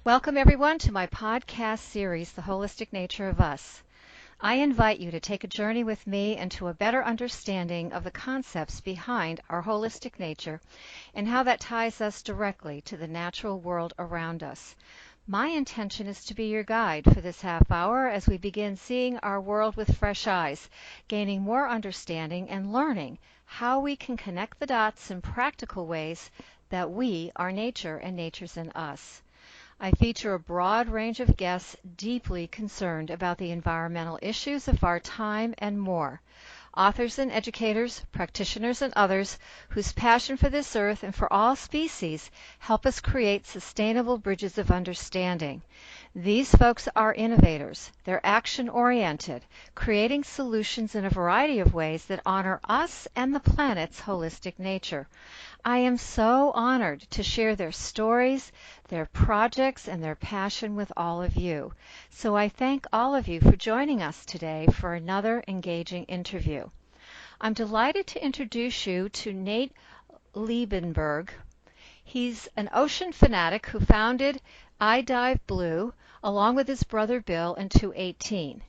Welcome, everyone, to my podcast series, The Holistic Nature of Us. I invite you to take a journey with me into a better understanding of the concepts behind our holistic nature and how that ties us directly to the natural world around us. My intention is to be your guide for this half hour as we begin seeing our world with fresh eyes, gaining more understanding and learning how we can connect the dots in practical ways that we are nature and nature's in us. I feature a broad range of guests deeply concerned about the environmental issues of our time and more. Authors and educators, practitioners and others whose passion for this earth and for all species help us create sustainable bridges of understanding. These folks are innovators. They're action-oriented, creating solutions in a variety of ways that honor us and the planet's holistic nature. I am so honored to share their stories, their projects, and their passion with all of you. So I thank all of you for joining us today for another engaging interview. I'm delighted to introduce you to Nate Liebenberg. He's an ocean fanatic who founded I Dive Blue along with his brother Bill in 2018.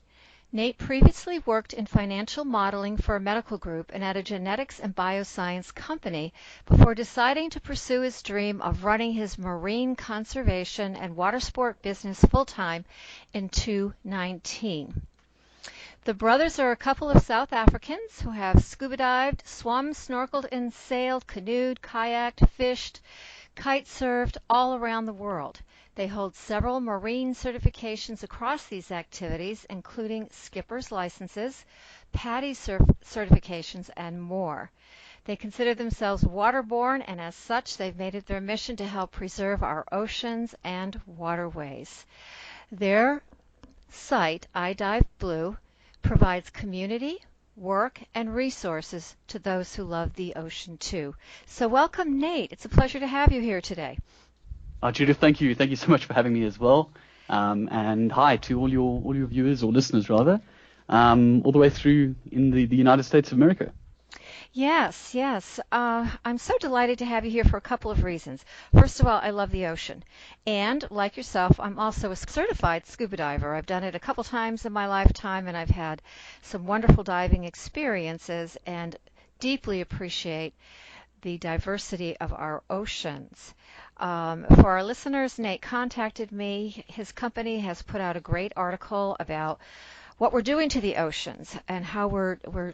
Nate previously worked in financial modeling for a medical group and at a genetics and bioscience company before deciding to pursue his dream of running his marine conservation and water sport business full-time in 2019. The brothers are a couple of South Africans who have scuba dived, swum, snorkeled, and sailed, canoed, kayaked, fished, kite surfed all around the world. They hold several marine certifications across these activities, including skipper's licenses, PADI certifications, and more. They consider themselves waterborne, and as such, they've made it their mission to help preserve our oceans and waterways. Their site, I Dive Blue, provides community, work, and resources to those who love the ocean too. So welcome, Nate. It's a pleasure to have you here today. Judith, thank you. Thank you so much for having me as well. And hi to all your viewers or listeners rather, all the way through in the United States of America. Yes. I'm so delighted to have you here for a couple of reasons. First of all, I love the ocean. And like yourself, I'm also a certified scuba diver. I've done it a couple times in my lifetime, and I've had some wonderful diving experiences and deeply appreciate the diversity of our oceans. For our listeners, Nate contacted me. His company has put out a great article about what we're doing to the oceans and how we're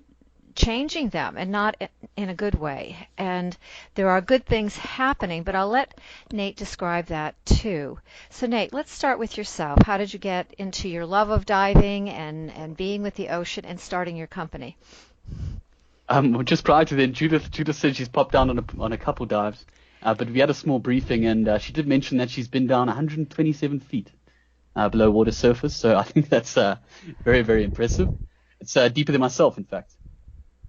changing them, and not in a good way. And there are good things happening, but I'll let Nate describe that too. So Nate, let's start with yourself. How did you get into your love of diving and being with the ocean and starting your company? Just prior to then, Judith said she's popped down on a couple dives, but we had a small briefing, and she did mention that she's been down 127 feet below water surface. So I think that's very, very impressive. It's deeper than myself, in fact.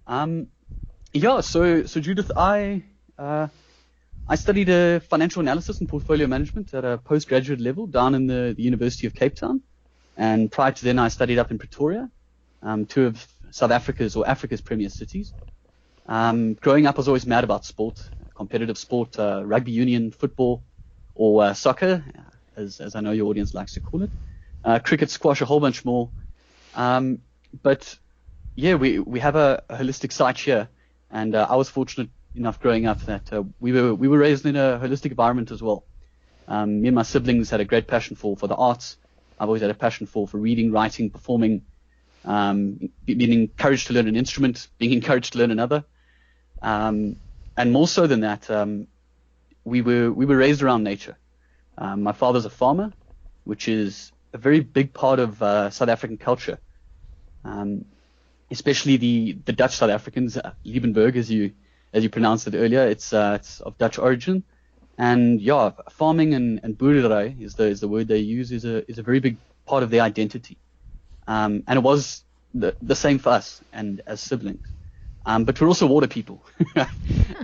So Judith, I studied financial analysis and portfolio management at a postgraduate level down in the University of Cape Town, and prior to then I studied up in Pretoria, two of South Africa's or Africa's premier cities. Growing up, I was always mad about sport, competitive sport, rugby union, football, or soccer, as I know your audience likes to call it, cricket, squash, a whole bunch more. But yeah, we have a holistic site here, and I was fortunate enough growing up that we were raised in a holistic environment as well. Me and my siblings had a great passion for the arts. I've always had a passion for reading, writing, performing. Being encouraged to learn an instrument, being encouraged to learn another, and more so than that, we were raised around nature. My father's a farmer, which is a very big part of South African culture, especially the Dutch South Africans. Liebenberg, as you pronounced it earlier, it's of Dutch origin, and yeah, farming and boerdery is the word they use is a very big part of their identity. And it was the same for us and as siblings. But we're also water people.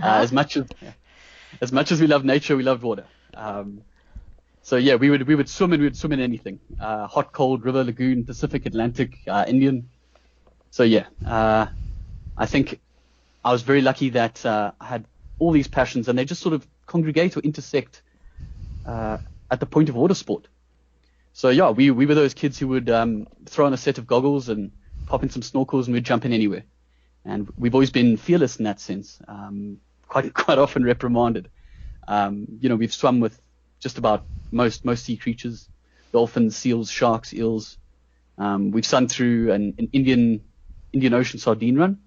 As much as we love nature, we love water. So yeah, we would swim, and we would swim in anything. Hot, cold, river, lagoon, Pacific, Atlantic, Indian. So yeah, I think I was very lucky that I had all these passions, and they just sort of congregate or intersect at the point of water sport. So yeah, we were those kids who would throw on a set of goggles and pop in some snorkels, and we'd jump in anywhere. And we've always been fearless in that sense, quite often reprimanded. We've swum with just about most sea creatures, dolphins, seals, sharks, eels. We've swum through an Indian Ocean sardine run.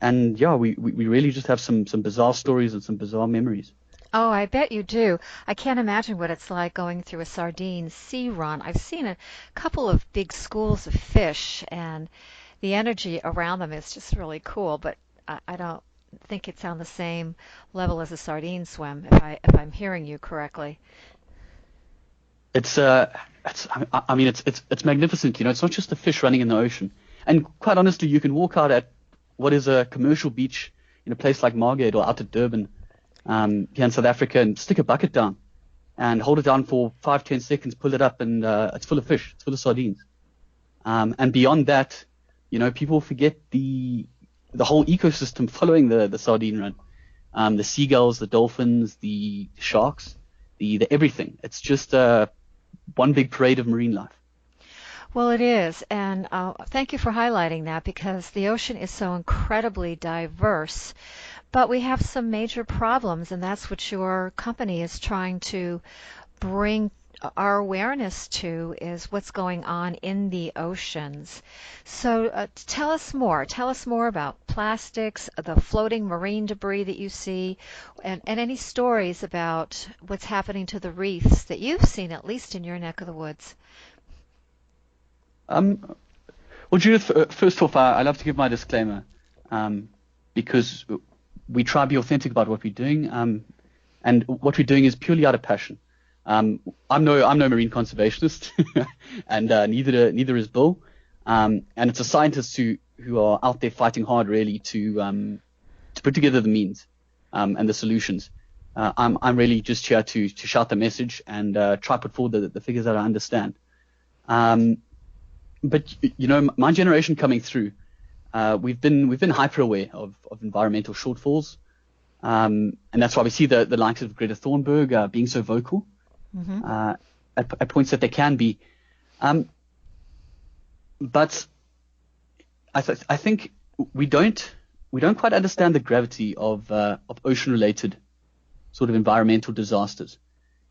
And yeah, we really just have some bizarre stories and some bizarre memories. Oh, I bet you do. I can't imagine what it's like going through a sardine sea run. I've seen a couple of big schools of fish, and the energy around them is just really cool, but I don't think it's on the same level as a sardine swim, if I'm hearing you correctly. It's magnificent. It's not just the fish running in the ocean. And quite honestly, you can walk out at what is a commercial beach in a place like Margate or out at Durban, here in South Africa, and stick a bucket down and hold it down for 5-10 seconds, pull it up, and it's full of fish. It's full of sardines. And beyond that, people forget the whole ecosystem following the sardine run. The seagulls, the dolphins, the sharks, the everything. It's just one big parade of marine life. Well, it is, and thank you for highlighting that, because the ocean is so incredibly diverse. But we have some major problems, and that's what your company is trying to bring our awareness to, is what's going on in the oceans. So tell us more. Tell us more about plastics, the floating marine debris that you see, and any stories about what's happening to the reefs that you've seen, at least in your neck of the woods. Well, Judith, first off, I love to give my disclaimer, because we try to be authentic about what we're doing, and what we're doing is purely out of passion. I'm no marine conservationist, and neither is Bill. And it's a scientists who are out there fighting hard, really, to put together the means and the solutions. I'm really just here to shout the message and try to put forward the figures that I understand. But my generation coming through, we've been hyper aware of environmental shortfalls, and that's why we see the likes of Greta Thunberg being so vocal at points that they can be. But I think we don't quite understand the gravity of ocean-related sort of environmental disasters.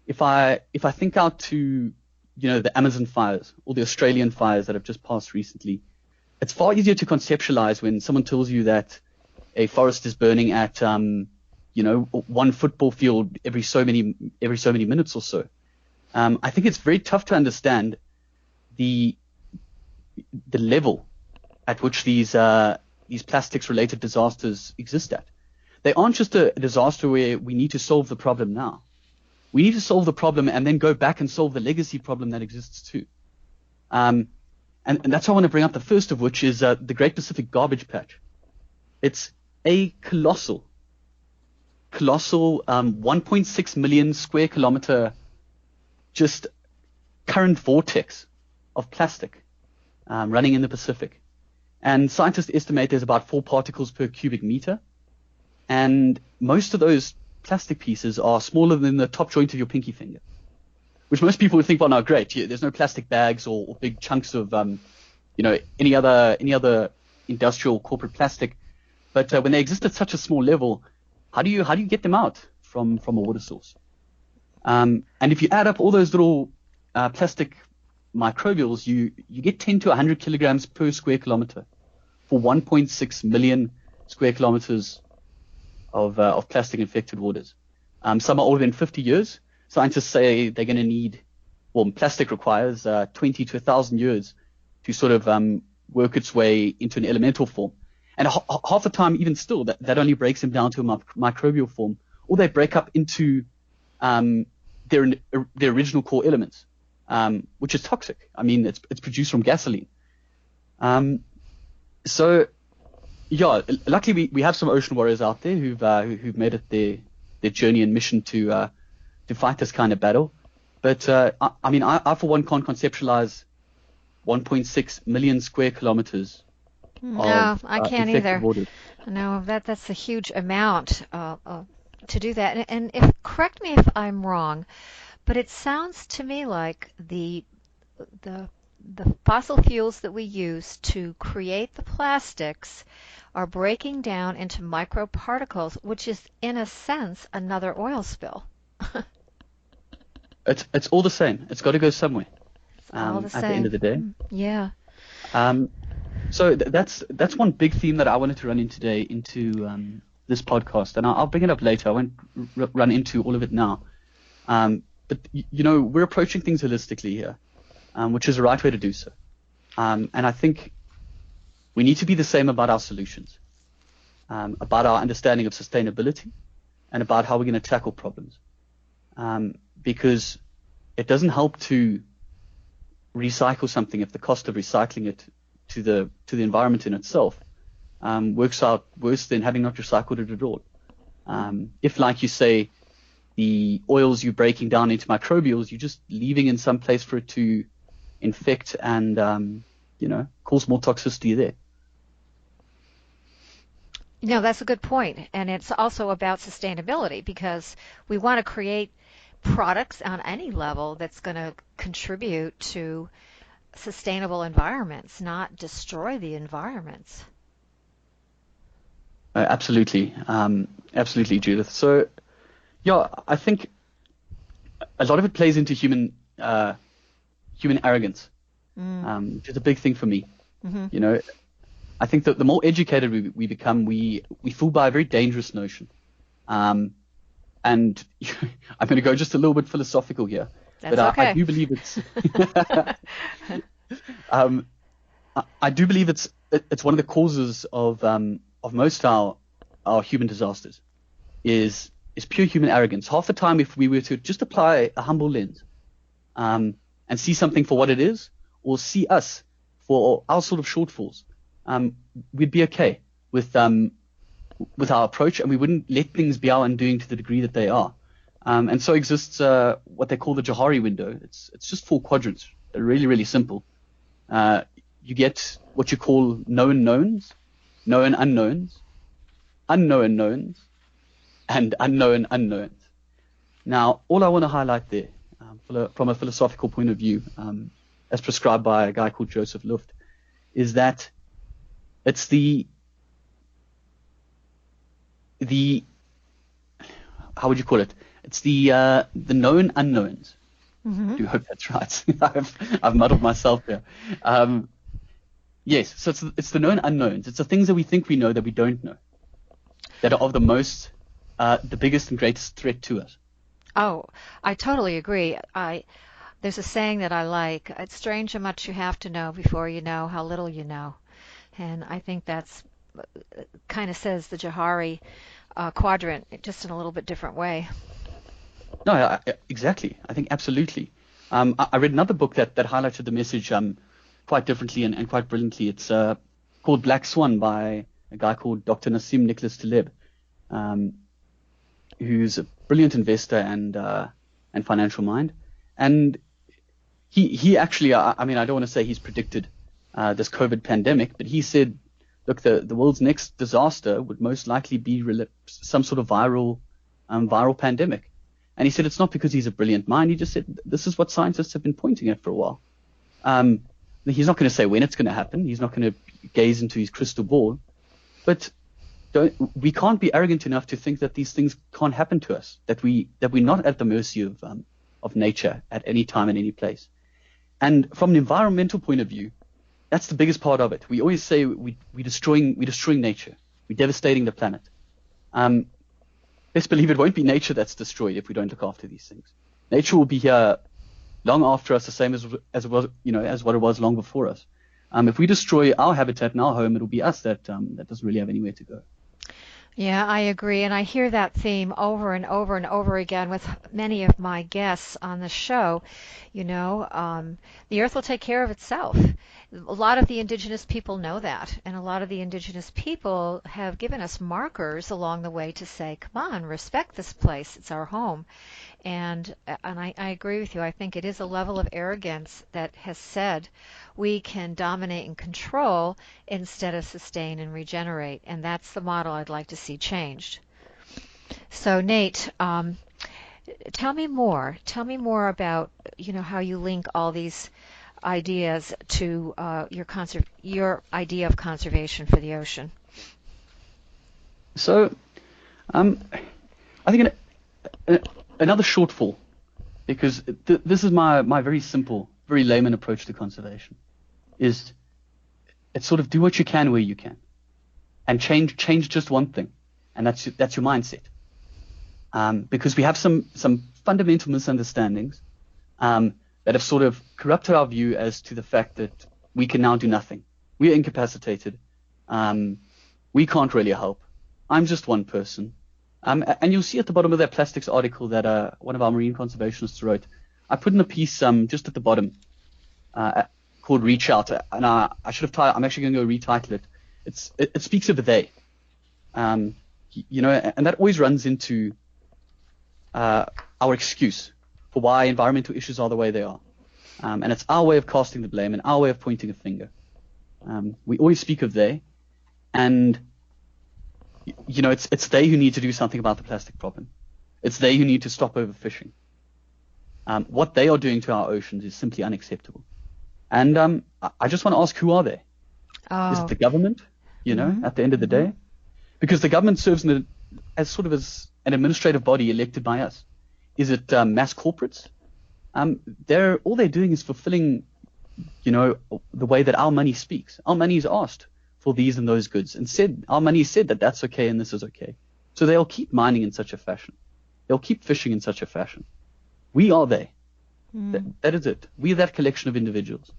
If I think out to the Amazon fires or the Australian fires that have just passed recently, it's far easier to conceptualize when someone tells you that a forest is burning at one football field every so many minutes or so. I think it's very tough to understand the level at which these plastics related disasters exist at. They aren't just a disaster where we need to solve the problem now. We need to solve the problem and then go back and solve the legacy problem that exists too. And that's why I want to bring up the first of which is the Great Pacific Garbage Patch. It's a colossal 1.6 million square kilometer just current vortex of plastic running in the Pacific. And scientists estimate there's about 4 particles per cubic meter. And most of those plastic pieces are smaller than the top joint of your pinky finger, which most people would think, well, no, great, there's no plastic bags or big chunks of, any other industrial corporate plastic. But when they exist at such a small level, how do you get them out from a water source? And if you add up all those little plastic microbials, you get 10 to 100 kilograms per square kilometer for 1.6 million square kilometers of plastic infected waters. Some are older than 50 years. Scientists say they're going to need, plastic requires 20 to 1,000 years to sort of work its way into an elemental form. And half the time, even still, that only breaks them down to a microbial form, or they break up into their original core elements, which is toxic. I mean, it's produced from gasoline. So, yeah, luckily we have some ocean warriors out there who've made it their journey and mission to fight this kind of battle. But I for one can't conceptualize 1.6 million square kilometers. No, I can't either. Waters. No, that's a huge amount. to do that. And if correct me if I'm wrong, but it sounds to me like the the fossil fuels that we use to create the plastics are breaking down into microparticles, which is in a sense another oil spill. It's all the same. It's got to go somewhere. It's all the At the end of same. the day. Yeah. Um, so that's one big theme that I wanted to run in today into this podcast, and I'll bring it up later. I won't run into all of it now. But we're approaching things holistically here, which is the right way to do so. And I think we need to be the same about our solutions, about our understanding of sustainability, and about how we're going to tackle problems. Because it doesn't help to recycle something if the cost of recycling it to the environment in itself works out worse than having not recycled it at all. If, like you say, the oils you're breaking down into microbials, you're just leaving in some place for it to infect and cause more toxicity there. That's a good point. And it's also about sustainability because we want to create products on any level that's going to contribute to sustainable environments, not destroy the environments. Absolutely. Absolutely, Judith. So, yeah, I think a lot of it plays into human arrogance, which is a big thing for me. Mm-hmm. I think that the more educated we become, we fool by a very dangerous notion. And I'm going to go just a little bit philosophical here, That's but okay. I do believe it's. I do believe it's one of the causes of most our human disasters is pure human arrogance. Half the time, if we were to just apply a humble lens and see something for what it is, or see us for our sort of shortfalls, we'd be okay with our approach, and we wouldn't let things be our undoing to the degree that they are. And so exists what they call the Johari window. It's just 4 quadrants. They're really, really simple. You get what you call known knowns, known unknowns, unknown knowns, and unknown unknowns. Now, all I want to highlight there, from a philosophical point of view, as prescribed by a guy called Joseph Luft, is that it's the how would you call it? It's the known unknowns. Mm-hmm. I do hope that's right. I've muddled myself there. Yes, so it's the known unknowns. It's the things that we think we know that we don't know, that are of the biggest and greatest threat to us. Oh, I totally agree. There's a saying that I like. It's strange how much you have to know before you know how little you know. And I think that's kind of says the Johari quadrant, just in a little bit different way. No, exactly. I think absolutely. I read another book that highlighted the message quite differently and quite brilliantly. It's called Black Swan by a guy called Dr. Nassim Nicholas Taleb, who's a brilliant investor and financial mind. And he actually, I mean, I don't want to say he's predicted this COVID pandemic, but he said, look, the world's next disaster would most likely be some sort of viral pandemic. And he said it's not because he's a brilliant mind. He just said this is what scientists have been pointing at for a while. He's not going to say when it's going to happen. He's not going to gaze into his crystal ball. But we can't be arrogant enough to think that these things can't happen to us, that we're not at the mercy of nature at any time and any place. And from an environmental point of view, that's the biggest part of it. We always say we're destroying nature. We're devastating the planet. Best believe it won't be nature that's destroyed if we don't look after these things. Nature will be here long after us, the same as what it was long before us. If we destroy our habitat and our home, it'll be us that doesn't really have anywhere to go. Yeah, I agree. And I hear that theme over and over and over again with many of my guests on the show. The earth will take care of itself. A lot of the indigenous people know that. And a lot of the indigenous people have given us markers along the way to say, come on, respect this place. It's our home. And I agree with you. I think it is a level of arrogance that has said we can dominate and control instead of sustain and regenerate. And that's the model I'd like to see changed. So Nate, tell me more. Tell me more about how you link all these ideas to your idea of conservation for the ocean. So, I think another shortfall, because this is my very simple, very layman approach to conservation, is it's sort of do what you can where you can, and change just one thing, and that's your mindset. Because we have some fundamental misunderstandings that have sort of corrupted our view as to the fact that we can now do nothing. We are incapacitated. We can't really help. I'm just one person. And you'll see at the bottom of that plastics article that one of our marine conservationists wrote. I put in a piece just at the bottom called "Reach Out," and I should have. I'm actually going to go retitle it. It speaks of they, and that always runs into our excuse for why environmental issues are the way they are, and it's our way of casting the blame and our way of pointing a finger. We always speak of they, and it's they who need to do something about the plastic problem. It's they who need to stop overfishing. What they are doing to our oceans is simply unacceptable. And I just want to ask, who are they? Is it the government, at the end of the day? Because the government serves as an administrative body elected by us. Is it mass corporates? All they're doing is fulfilling, the way that our money speaks. Our money is asked for these and those goods, and our money said that that's okay and this is okay. So they'll keep mining in such a fashion. They'll keep fishing in such a fashion. We are they. That is it. We are that collection of individuals.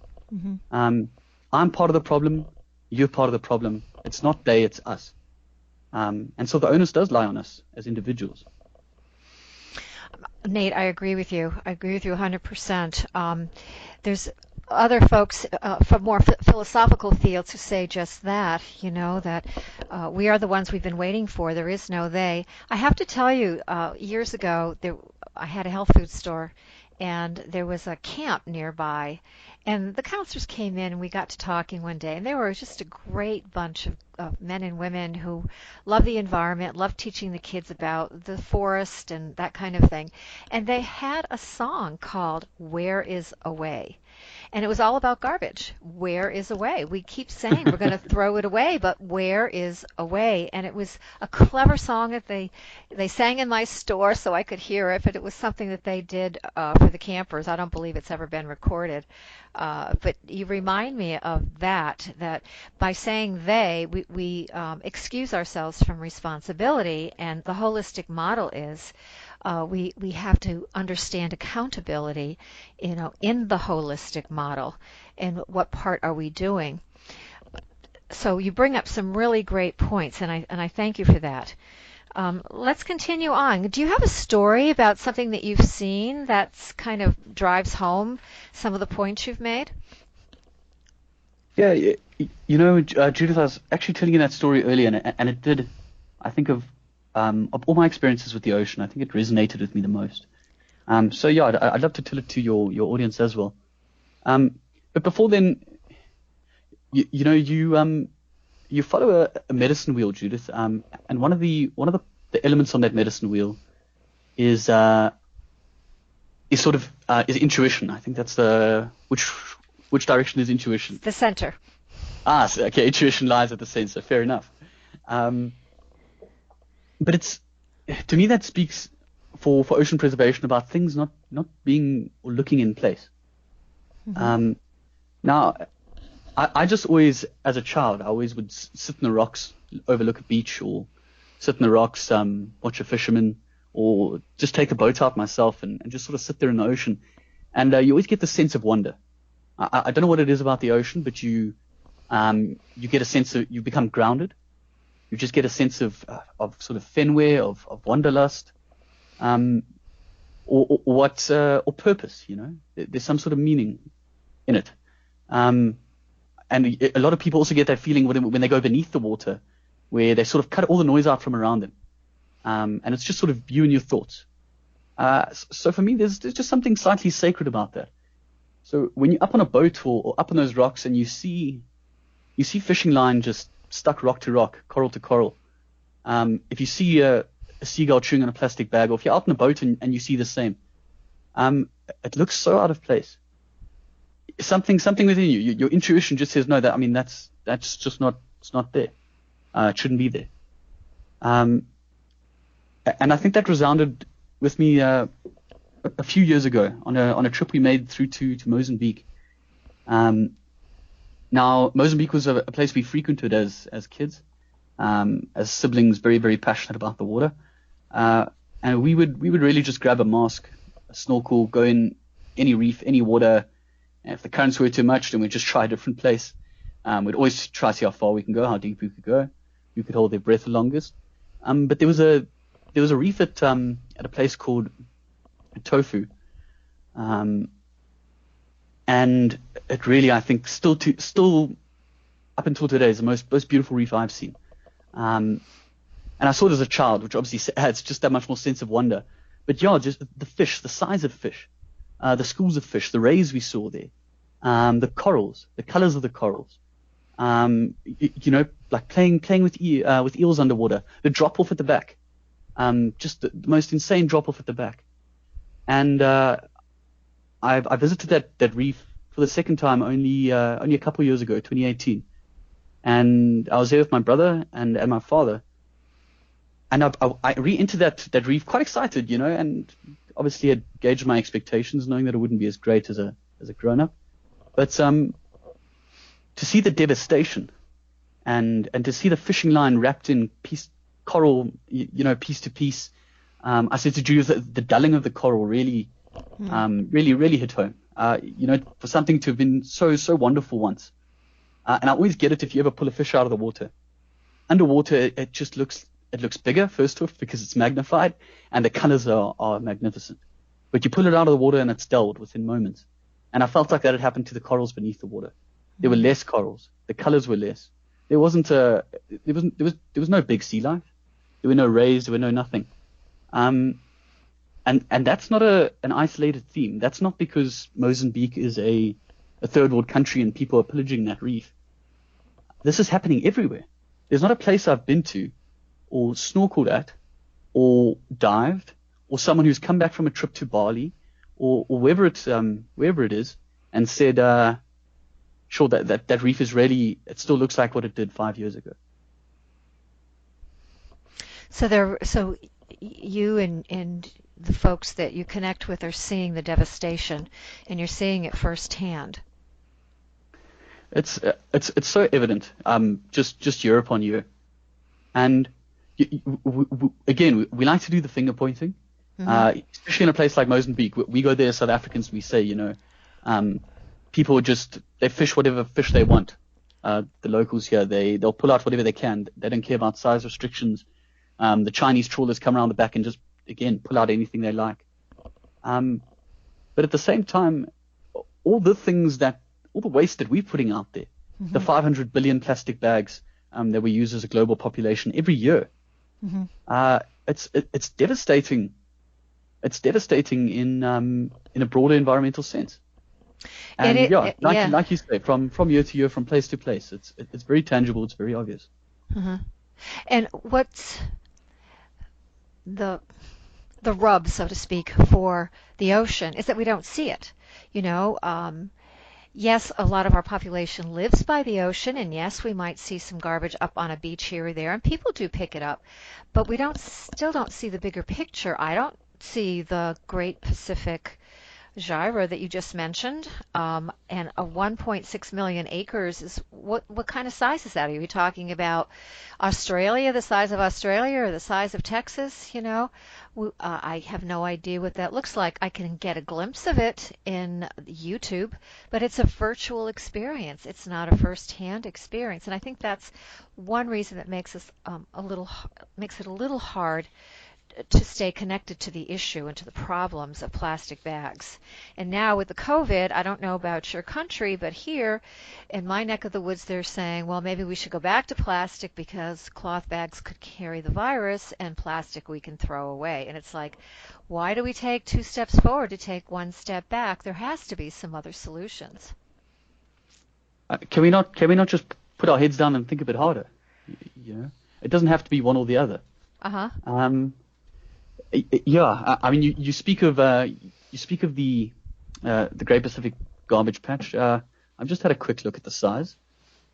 I'm part of the problem. You're part of the problem. It's not they, it's us. And so the onus does lie on us as individuals. Nate, I agree with you. I agree with you 100%. There's other folks from more philosophical fields who say just that, that we are the ones we've been waiting for. There is no they. I have to tell you, years ago, I had a health food store, and there was a camp nearby, and the counselors came in, and we got to talking one day, and they were just a great bunch of men and women who love the environment, love teaching the kids about the forest and that kind of thing. And they had a song called "Where Is Away?" And it was all about garbage. Where is away? We keep saying we're going to throw it away, but where is away? And it was a clever song that they sang in my store so I could hear it, but it was something that they did for the campers. I don't believe it's ever been recorded. But you remind me of that by saying they, we excuse ourselves from responsibility, and the holistic model is we have to understand accountability, in the holistic model, and what part are we doing. So you bring up some really great points, and I thank you for that. Let's continue on. Do you have a story about something that you've seen that's kind of drives home some of the points you've made? Yeah, Judith, I was actually telling you that story earlier, and it did, I think of all my experiences with the ocean, I think it resonated with me the most. So yeah, I'd love to tell it to your audience as well. But before then, you follow a medicine wheel, Judith, and one of the elements on that medicine wheel is intuition. I think that's which direction is intuition? The center. So, okay, intuition lies at the center. Fair enough. But to me that speaks for ocean preservation about things not being or looking in place. Now, I just always, as a child, I always would sit in the rocks, overlook a beach, or sit in the rocks, watch a fisherman, or just take a boat out myself and just sort of sit there in the ocean. And you always get this sense of wonder. I don't know what it is about the ocean, but you get a sense of, you become grounded. You just get a sense of sort of fenway, of wanderlust, or purpose. There's some sort of meaning in it. And a lot of people also get that feeling when they go beneath the water, where they sort of cut all the noise out from around them, and it's just sort of you and your thoughts. So for me, there's just something slightly sacred about that. So when you're up on a boat or up on those rocks and you see fishing line just stuck rock to rock, coral to coral. If you see a seagull chewing on a plastic bag, or if you're out in a boat and you see the same, it looks so out of place. Something within you, your intuition just says, no, that's just not, it's not there. It shouldn't be there. And I think that resounded with me a few years ago on a trip we made through to Mozambique. Now, Mozambique was a place we frequented as kids, as siblings, very, very passionate about the water. And we would really just grab a mask, a snorkel, go in any reef, any water. And if the currents were too much, then we'd just try a different place. We'd always try to see how far we can go, how deep we could go, who could hold their breath the longest. But there was a reef at a place called Tofu, and it really, I think, still up until today is the most beautiful reef I've seen. And I saw it as a child, which obviously adds just that much more sense of wonder. But yeah, just the fish, the size of fish, the schools of fish, the rays we saw there, the corals, the colors of the corals, like playing with eels underwater, the drop off at the back, just the most insane drop off at the back. And I visited that reef for the second time only a couple of years ago, 2018, and I was there with my brother and my father, and I re-entered that reef quite excited, and obviously had gauged my expectations, knowing that it wouldn't be as great as a grown-up, but to see the devastation and to see the fishing line wrapped in coral, piece to piece. I said to Jules that the dulling of the coral really hit home. For something to have been so wonderful once. And I always get it if you ever pull a fish out of the water. Underwater, it just looks bigger, first off, because it's magnified, and the colors are magnificent. But you pull it out of the water and it's dulled within moments. And I felt like that had happened to the corals beneath the water. There were less corals. The colors were less. There was no big sea life. There were no rays. There were no nothing. And that's not an isolated theme. That's not because Mozambique is a third world country and people are pillaging that reef. This is happening everywhere. There's not a place I've been to or snorkeled at or dived or someone who's come back from a trip to Bali or wherever it is and said, sure, that reef is really, it still looks like what it did 5 years ago. So you and the folks that you connect with are seeing the devastation, and you're seeing it firsthand. It's so evident, just year upon year, and again, we like to do the finger pointing, especially in a place like Mozambique. We go there as South Africans, we say, people they fish whatever fish they want. The locals here, they'll pull out whatever they can. They don't care about size restrictions. The Chinese trawlers come around the back and just, again, pull out anything they like. But at the same time, all the waste that we're putting out there, the 500 billion plastic bags that we use as a global population every year, it's devastating. It's devastating in a broader environmental sense. And like you say, from year to year, from place to place, it's very tangible. It's very obvious. And what's the rub, so to speak, for the ocean is that we don't see it. Yes, a lot of our population lives by the ocean, and yes, we might see some garbage up on a beach here or there, and people do pick it up, but we still don't see the bigger picture. I don't see the Great Pacific gyre that you just mentioned, and a 1.6 million acres is what kind of size is that? Are you talking about Australia, the size of Australia, or the size of Texas? I have no idea what that looks like. I can get a glimpse of it in YouTube, but it's a virtual experience. It's not a first-hand experience, and I think that's one reason that makes it a little hard to stay connected to the issue and to the problems of plastic bags. And now with the COVID, I don't know about your country, but here in my neck of the woods, they're saying, well, maybe we should go back to plastic because cloth bags could carry the virus and plastic we can throw away. And it's like, why do we take 2 steps forward to take 1 step back? There has to be some other solutions. Can we not just put our heads down and think a bit harder? It doesn't have to be one or the other. Yeah, I mean, you speak of the Great Pacific Garbage Patch. I've just had a quick look at the size,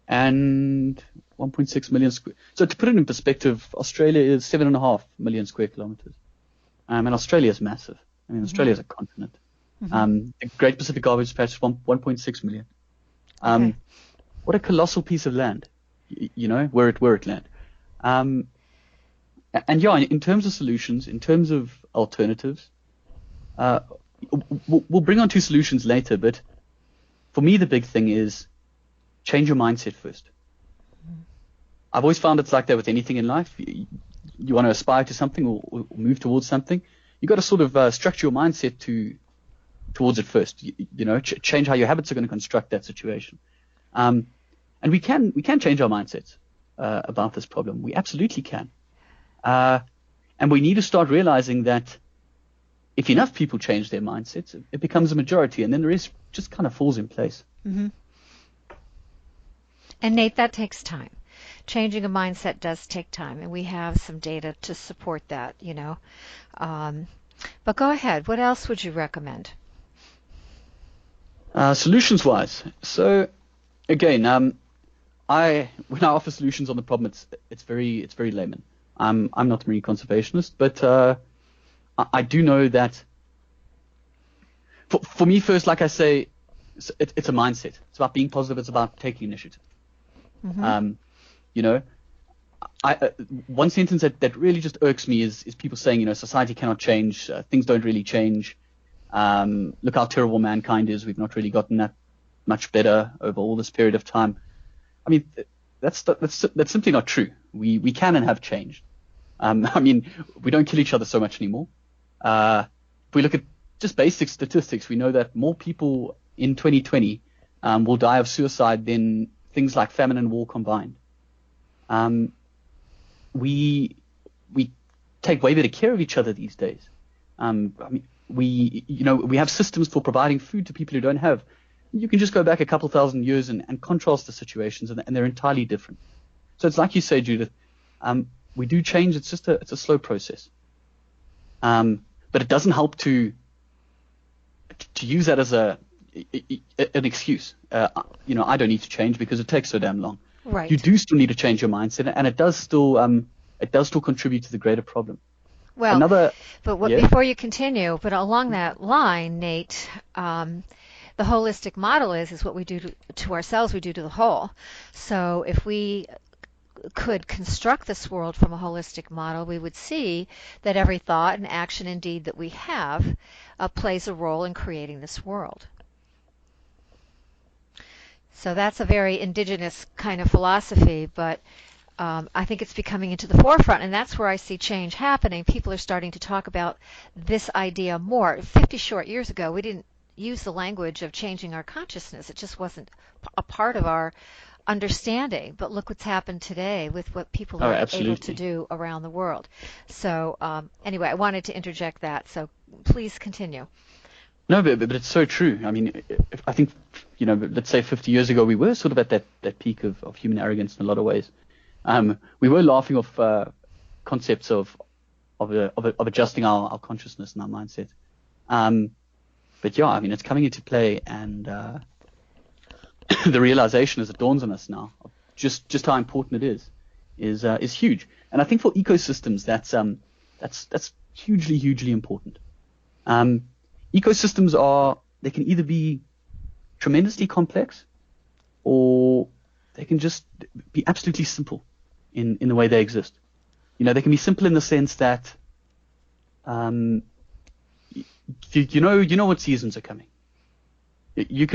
and 1.6 million square. So to put it in perspective, Australia is 7.5 million square kilometers, and Australia is massive. I mean, Australia is a continent. The Great Pacific Garbage Patch is 1.6 million. Okay. What a colossal piece of land, where it land. And yeah, in terms of solutions, in terms of alternatives, we'll bring on two solutions later, but for me, the big thing is change your mindset first. I've always found it's like that with anything in life. You want to aspire to something or move towards something, you got to sort of structure your mindset towards it first. Change how your habits are going to construct that situation. And we can change our mindsets about this problem. We absolutely can. And we need to start realizing that if enough people change their mindsets, it becomes a majority, and then the rest just kind of falls in place. And Nate, that takes time. Changing a mindset does take time, and we have some data to support that, But go ahead. What else would you recommend? Solutions-wise, so again, when I offer solutions on the problem, it's very layman. I'm not a marine conservationist, but I do know that for me first, like I say, it's a mindset. It's about being positive. It's about taking initiative. One sentence that really just irks me is people saying, society cannot change. Things don't really change. Look how terrible mankind is. We've not really gotten that much better over all this period of time. I mean, that's simply not true. We can and have changed. I mean, we don't kill each other so much anymore. If we look at just basic statistics, we know that more people in 2020 will die of suicide than things like famine and war combined. We take way better care of each other these days. I mean, we have systems for providing food to people who don't have. You can just go back a couple thousand years and contrast the situations, and they're entirely different. So it's like you say, Judith. We do change. It's just a slow process. But it doesn't help to use that as an excuse. I don't need to change because it takes so damn long. Right. You do still need to change your mindset, and it does still contribute to the greater problem. Well, before you continue, but along that line, Nate, the holistic model is what we do to ourselves, we do to the whole. So if we could construct this world from a holistic model, we would see that every thought and action and deed that we have plays a role in creating this world. So that's a very indigenous kind of philosophy, but I think it's becoming into the forefront, and that's where I see change happening. People are starting to talk about this idea more. 50 short years ago, we didn't use the language of changing our consciousness. It just wasn't a part of our understanding. But look what's happened today with what people are able to do around the world. So anyway, I wanted to interject that. So please continue. No, but it's so true. I mean, I think, let's say 50 years ago, we were sort of at that peak of human arrogance in a lot of ways. We were laughing off concepts of adjusting our consciousness and our mindset. But yeah, I mean, it's coming into play, and the realization as it dawns on us now, of just how important it is huge. And I think for ecosystems, that's hugely important. Ecosystems they can either be tremendously complex, or they can just be absolutely simple in the way they exist. They can be simple in the sense that you know what seasons are coming. You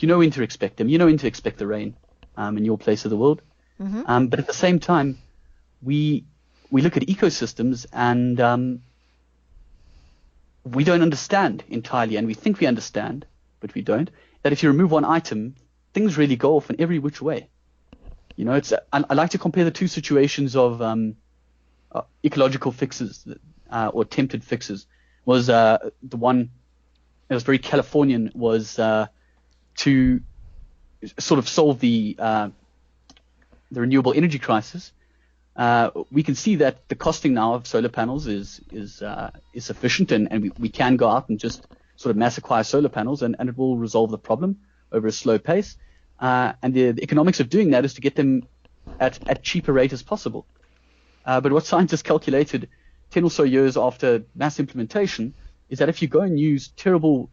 know when to expect them. You know when to expect the rain in your place of the world. But at the same time, we look at ecosystems and we don't understand entirely, and we think we understand, but we don't. That if you remove one item, things really go off in every which way. I like to compare the two situations of ecological fixes or attempted fixes. Was the one that was very Californian was to sort of solve the renewable energy crisis. we can see that the costing now of solar panels is sufficient, and we can go out and just sort of mass acquire solar panels, and it will resolve the problem over a slow pace. And the economics of doing that is to get them at cheaper rate as possible. But what scientists calculated 10 or so years after mass implementation is that if you go and use terrible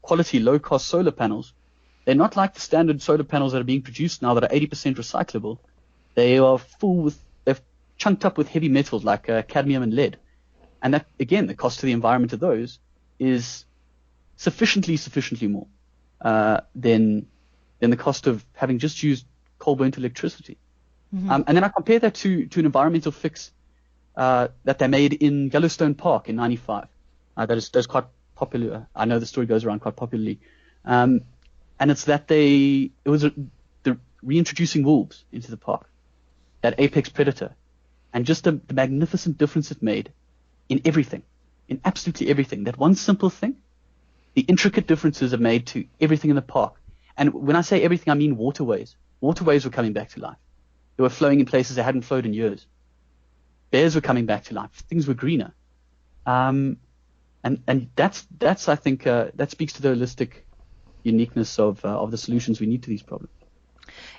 quality, low-cost solar panels, they're not like the standard solar panels that are being produced now that are 80% recyclable. They are they're chunked up with heavy metals like cadmium and lead. And that, again, the cost to the environment of those is sufficiently more than the cost of having just used coal-burnt electricity. Mm-hmm. And then I compare that to an environmental fix that they made in Yellowstone Park in '95. That is quite popular. I know the story goes around quite popularly. And it's that they're reintroducing wolves into the park, that apex predator, and just the magnificent difference it made in everything, in absolutely everything. That one simple thing, the intricate differences it made to everything in the park. And when I say everything, I mean waterways. Waterways were coming back to life. They were flowing in places they hadn't flowed in years. Bears were coming back to life. Things were greener. And that's I think that speaks to the holistic uniqueness of the solutions we need to these problems.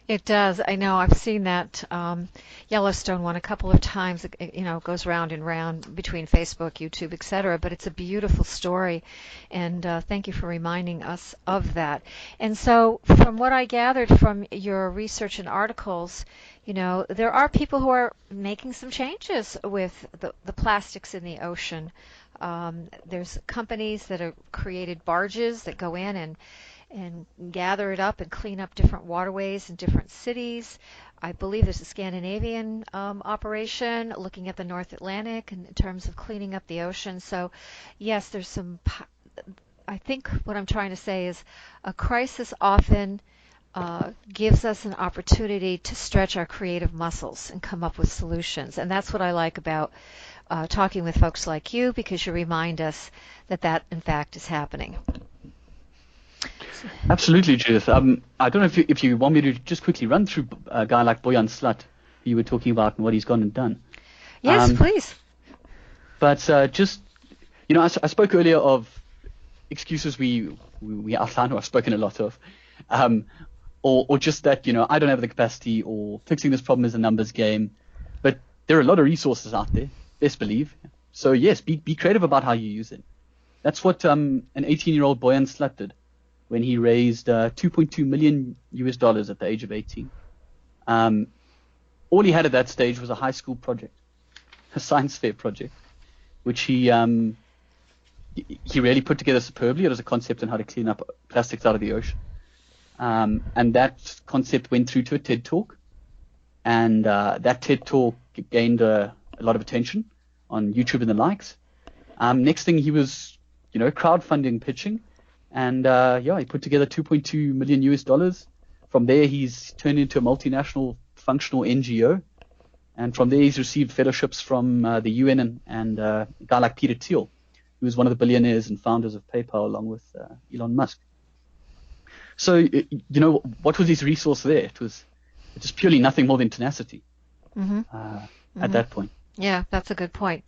It does. I know. I've seen that Yellowstone one a couple of times. It goes round and round between Facebook, YouTube, etc. But it's a beautiful story, and thank you for reminding us of that. And so, from what I gathered from your research and articles, there are people who are making some changes with the plastics in the ocean. There's companies that have created barges that go in and gather it up and clean up different waterways in different cities. I believe there's a Scandinavian operation looking at the North Atlantic in terms of cleaning up the ocean. So, yes, there's some. I think what I'm trying to say is a crisis often gives us an opportunity to stretch our creative muscles and come up with solutions. And that's what I like about talking with folks like you, because you remind us that in fact is happening. Absolutely, Judith. I don't know if you want me to just quickly run through a guy like Boyan Slat, who you were talking about, and what he's gone and done. Yes, please. But just, I spoke earlier of excuses we outlined, or I've spoken a lot of, or just that, I don't have the capacity, or fixing this problem is a numbers game. But there are a lot of resources out there, best believe. So yes, be creative about how you use it. That's what an 18-year-old Boyan Slat did when he raised $2.2 million at the age of 18. All he had at that stage was a high school project, a science fair project, which he really put together superbly. It was a concept on how to clean up plastics out of the ocean. And that concept went through to a TED Talk. And that TED Talk gained a lot of attention on YouTube and the likes. Next thing, he was, crowdfunding, pitching. And he put together $2.2 million. From there, he's turned into a multinational functional NGO. And from there, he's received fellowships from the UN and a guy like Peter Thiel, who was one of the billionaires and founders of PayPal, along with Elon Musk. So, what was his resource there? It was just purely nothing more than tenacity at that point. Yeah, that's a good point.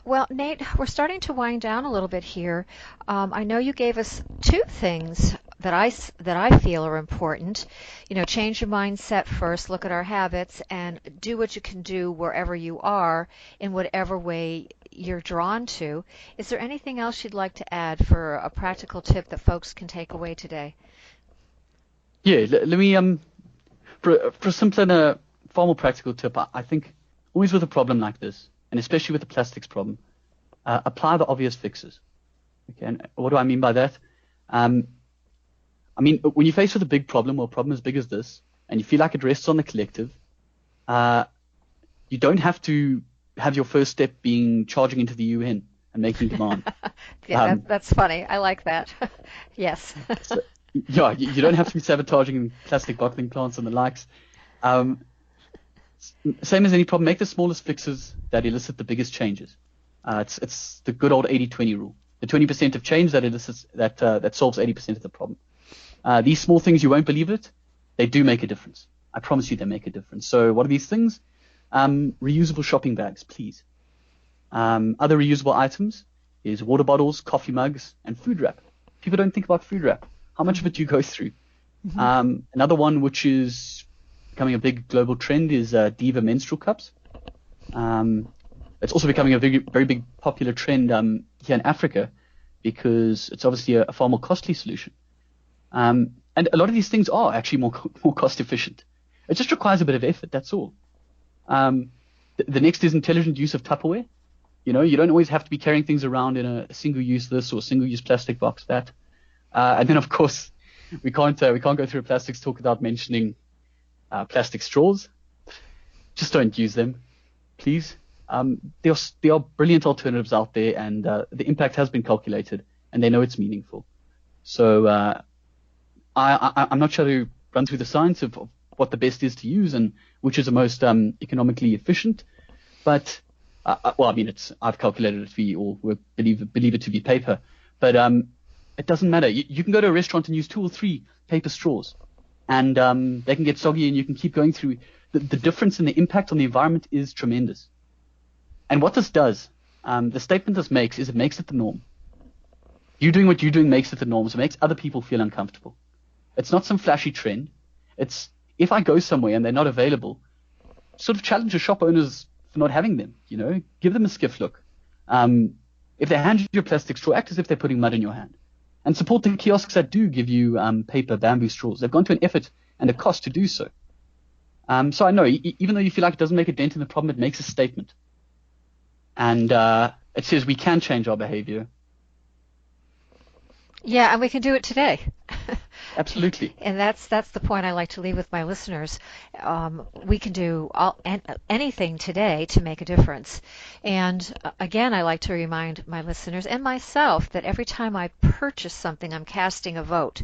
Well, Nate, we're starting to wind down a little bit here. I know you gave us two things that I feel are important. Change your mindset first, look at our habits, and do what you can do wherever you are in whatever way you're drawn to. Is there anything else you'd like to add for a practical tip that folks can take away today? Yeah, let me, for a simpler and a far more practical tip, I think always with a problem like this, and especially with the plastics problem, apply the obvious fixes. Okay, and what do I mean by that? When you're faced with a big problem, or a problem as big as this, and you feel like it rests on the collective, you don't have to have your first step being charging into the UN and making demand. Yeah, that's funny. I like that. Yes. So, you don't have to be sabotaging plastic bottling plants and the likes. Same as any problem, make the smallest fixes that elicit the biggest changes. It's the good old 80-20 rule. The 20% of change that elicits that solves 80% of the problem. These small things, you won't believe it, they do make a difference. I promise you they make a difference. So what are these things? Reusable shopping bags, please. Other reusable items is water bottles, coffee mugs, and food wrap. People don't think about food wrap. How much of it do you go through? Another one which is becoming a big global trend is Diva menstrual cups. It's also becoming a very, very big popular trend here in Africa because it's obviously a far more costly solution. And a lot of these things are actually more cost efficient. It just requires a bit of effort, that's all. The next is intelligent use of Tupperware. You don't always have to be carrying things around in a single-use this or single-use plastic box that. And then, of course, we can't go through a plastics talk without mentioning plastic straws. Just don't use them, please. There are brilliant alternatives out there, and the impact has been calculated, and they know it's meaningful. So I'm not sure to run through the science of what the best is to use and which is the most economically efficient, but I've calculated it for you all. We believe it to be paper, but it doesn't matter. You can go to a restaurant and use 2 or 3 paper straws, and they can get soggy, and you can keep going through. The difference in the impact on the environment is tremendous. And what this does, the statement this makes, is it makes it the norm. You doing what you're doing makes it the norm, so it makes other people feel uncomfortable. It's not some flashy trend. It's if I go somewhere and they're not available, sort of challenge the shop owners for not having them, give them a skiff look. If they hand you a plastic straw, act as if they're putting mud in your hand. And support the kiosks that do give you paper, bamboo straws. They've gone to an effort and a cost to do so. So I know, even though you feel like it doesn't make a dent in the problem, it makes a statement. And it says we can change our behavior. Yeah, and we can do it today. Absolutely. And that's the point I like to leave with my listeners. We can do anything today to make a difference. And again, I like to remind my listeners and myself that every time I purchase something, I'm casting a vote.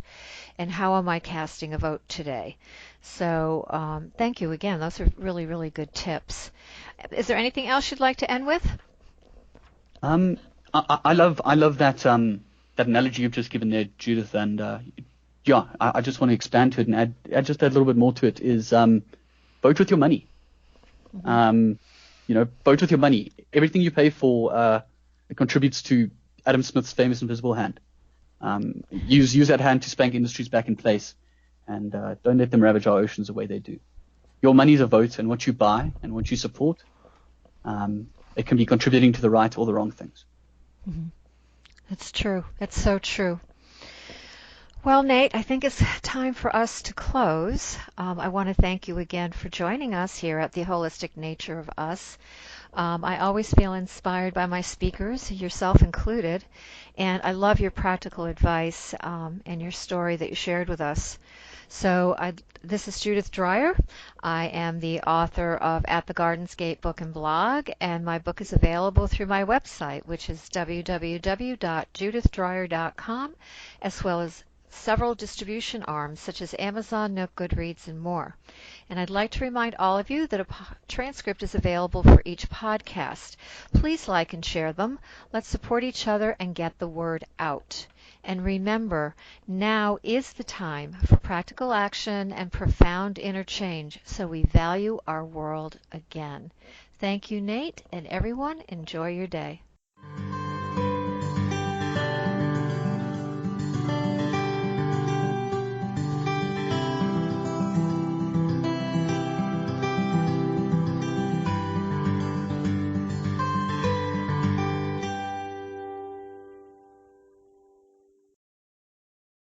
And how am I casting a vote today? So thank you again. Those are really, really good tips. Is there anything else you'd like to end with? I love that analogy you've just given there, Judith, and I just want to expand to it and add just a little bit more to it. Is vote with your money. Vote with your money. Everything you pay for it contributes to Adam Smith's famous invisible hand. Use that hand to spank industries back in place, and don't let them ravage our oceans the way they do. Your money is a vote, and what you buy and what you support, it can be contributing to the right or the wrong things. Mm-hmm. That's true. That's so true. Well, Nate, I think it's time for us to close. I want to thank you again for joining us here at The Holistic Nature of Us. I always feel inspired by my speakers, yourself included, and I love your practical advice and your story that you shared with us. So this is Judith Dreyer. I am the author of At the Garden's Gate book and blog, and my book is available through my website, which is www.judithdreyer.com, as well as several distribution arms such as Amazon, Nook, Goodreads, and more. And I'd like to remind all of you that a transcript is available for each podcast. Please like and share them. Let's support each other and get the word out. And remember, now is the time for practical action and profound interchange so we value our world again. Thank you, Nate, and everyone, enjoy your day.